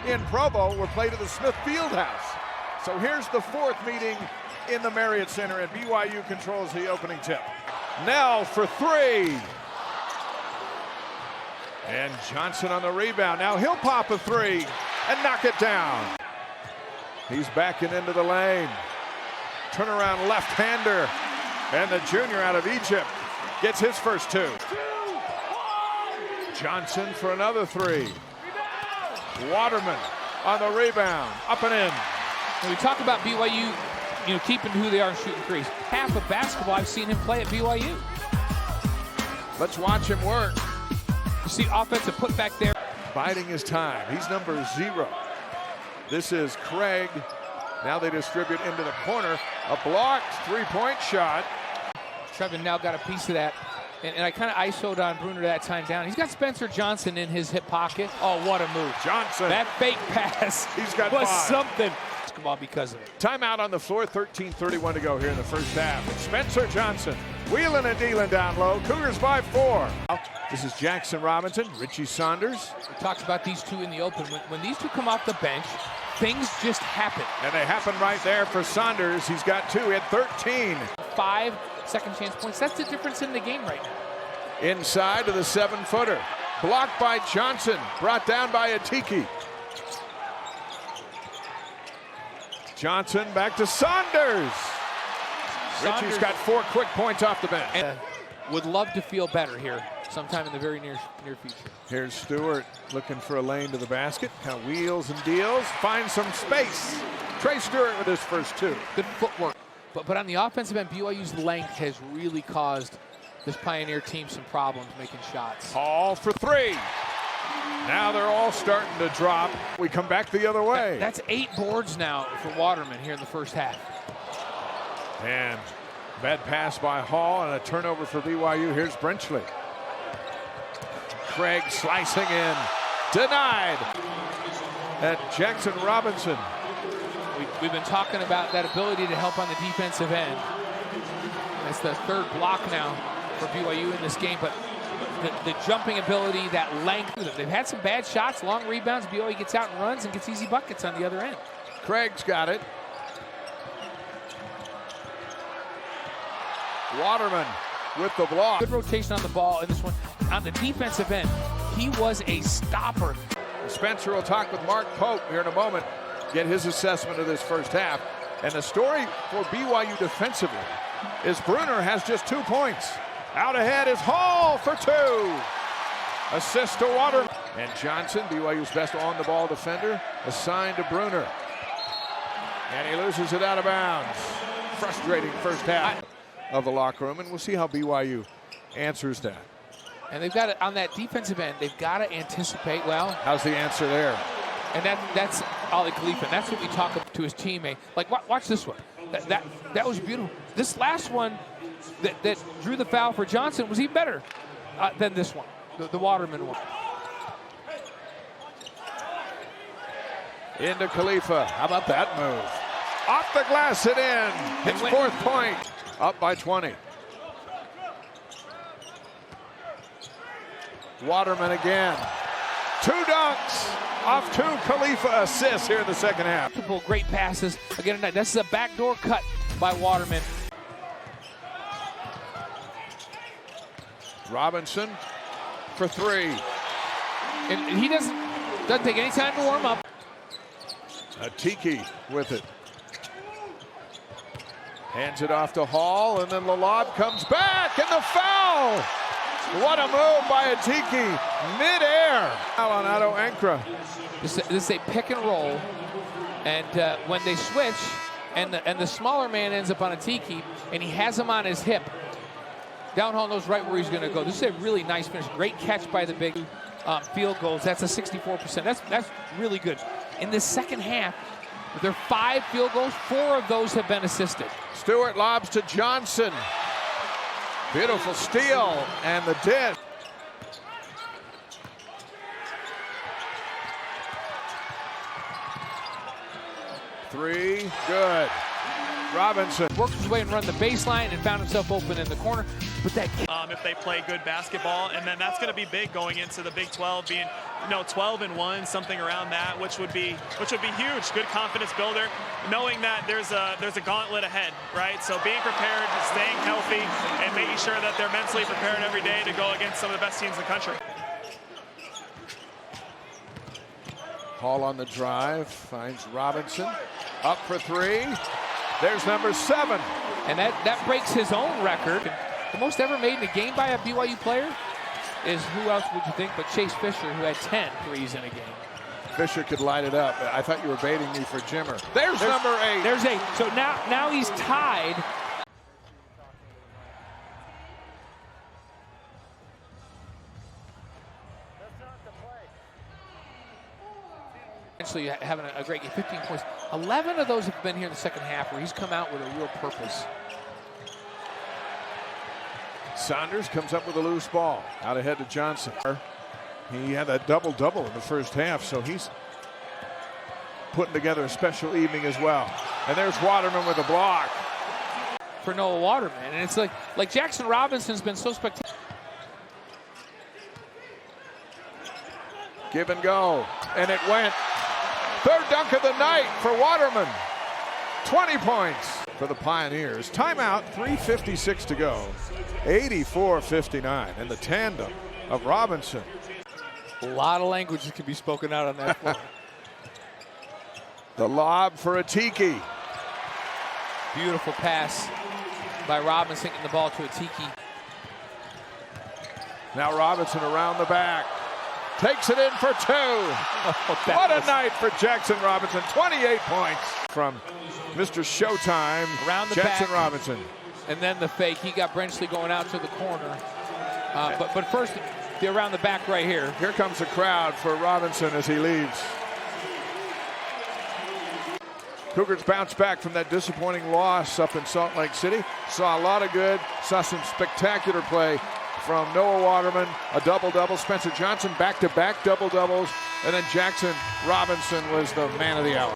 in Provo were played at the Smith Fieldhouse. So here's the fourth meeting in the Marriott Center, and BYU controls the opening tip. Nell for three. And Johnson on the rebound. Now he'll pop a three and knock it down. He's backing into the lane. Turnaround left-hander. And the junior out of Egypt gets his first two. Johnson for another three. Waterman on the rebound. Up and in. When we talk about BYU, keeping who they are and shooting threes. Half of basketball I've seen him play at BYU. Let's watch him work. You see offensive putback there. Biding his time. He's number 0. This is Craig. Now they distribute into the corner. A blocked three-point shot. Trevin now got a piece of that. And I kind of ISO'd on Bruner that time down. He's got Spencer Johnson in his hip pocket. Oh, what a move. Johnson. That fake pass He's got was 5. something. Basketball because of it. Timeout on the floor. 13:31 to go here in the first half. It's Spencer Johnson wheeling and dealing down low. Cougars by 4. This is Jackson Robinson, Richie Saunders. We talked about these two in the open. When these two come off the bench, things just happen. And they happen right there for Saunders. He's got 2. He had 13. 5 second chance points. That's the difference in the game right now. Inside to the 7-footer. Blocked by Johnson. Brought down by Atiki. Johnson back to Saunders. Richie's got 4 quick points off the bench. And would love to feel better here sometime in the very near future. Here's Stewart looking for a lane to the basket. Kind of wheels and deals. Finds some space. Trey Stewart with his first 2. Good footwork. But on the offensive end, BYU's length has really caused this Pioneer team some problems making shots. Hall for 3. Now they're all starting to drop. We come back the other way. That's 8 boards now for Waterman here in the first half. And bad pass by Hall and a turnover for BYU. Here's Brenchley. Craig slicing in. Denied. And Jackson Robinson. We've been talking about that ability to help on the defensive end. That's the 3rd block now for BYU in this game, but the jumping ability, that length. They've had some bad shots, long rebounds. BYU gets out and runs and gets easy buckets on the other end. Craig's got it. Waterman with the block. Good rotation on the ball in this one. On the defensive end, he was a stopper. Spencer will talk with Mark Pope here in a moment, get his assessment of this first half. And the story for BYU defensively is Bruner has just 2 points. Out ahead is Hall for 2. Assist to Waterman. And Johnson, BYU's best on-the-ball defender, assigned to Bruner. And he loses it out of bounds. Frustrating first half of the locker room, and we'll see how BYU answers that. And they've got it on that defensive end. They've got to anticipate, well. How's the answer there? And that's Ali Khalifa. That's what we talk to his teammate. Like, watch this one. That was beautiful. This last one that drew the foul for Johnson was even better than this one, the Waterman one. Into Khalifa. How about that move? Off the glass and in. His 4th point. Up by 20. Waterman again. 2 dunks off 2 Khalifa assists here in the second half. Multiple great passes. Again, this is a backdoor cut by Waterman. Robinson for 3. And he doesn't take any time to warm up. Atiki with it. Hands it off to Hall, and then the lob comes back, and the foul! What a move by Atiki, mid-air. Foul on Otto Ankra. This is a pick and roll, and when they switch, and the smaller man ends up on Atiki, and he has him on his hip. Downhall knows right where he's going to go. This is a really nice finish. Great catch by the big field goals. That's a 64%. That's really good. In the second half, with their 5 field goals, 4 of those have been assisted. Stewart lobs to Johnson. Beautiful steal, and the dish. Three, good. Robinson. Worked his way and run the baseline and found himself open in the corner. But that if they play good basketball, and then that's going to be big going into the Big 12, being 12-1, something around that, which would be huge. Good confidence builder, knowing that there's a gauntlet ahead, right? So being prepared, staying healthy, and making sure that they're mentally prepared every day to go against some of the best teams in the country. Hall on the drive, finds Robinson, up for three. There's number 7. And that breaks his own record. The most ever made in a game by a BYU player is, who else would you think, but Chase Fisher, who had 10 threes in a game. Fisher could light it up. I thought you were baiting me for Jimmer. There's number 8. There's 8. So now he's tied. Essentially having a great game, 15 points. 11 of those have been here in the second half where he's come out with a real purpose. Saunders comes up with a loose ball. Out ahead to Johnson. He had a double-double in the first half, so he's putting together a special evening as well. And there's Waterman with a block. For Noah Waterman. And it's like Jackson Robinson's been so spectacular. Give and go. And it went. Third dunk of the night for Waterman. 20 points for the Pioneers. Timeout, 3:56 to go. 84-59. And the tandem of Robinson. A lot of language that can be spoken out on that floor. The lob for a Tiki. Beautiful pass by Robinson, getting the ball to a Tiki. Now Robinson around the back. Takes it in for 2. What a night for Jackson Robinson. 28 points from Mr. Showtime, around the Jackson back. Robinson. And then the fake. He got Brenchley going out to the corner. But first, the around the back right here. Here comes the crowd for Robinson as he leaves. Cougars bounce back from that disappointing loss up in Salt Lake City. Saw a lot of good. Saw some spectacular play from Noah Waterman, a double-double. Spencer Johnson back-to-back double-doubles. And then Jackson Robinson was the man of the hour.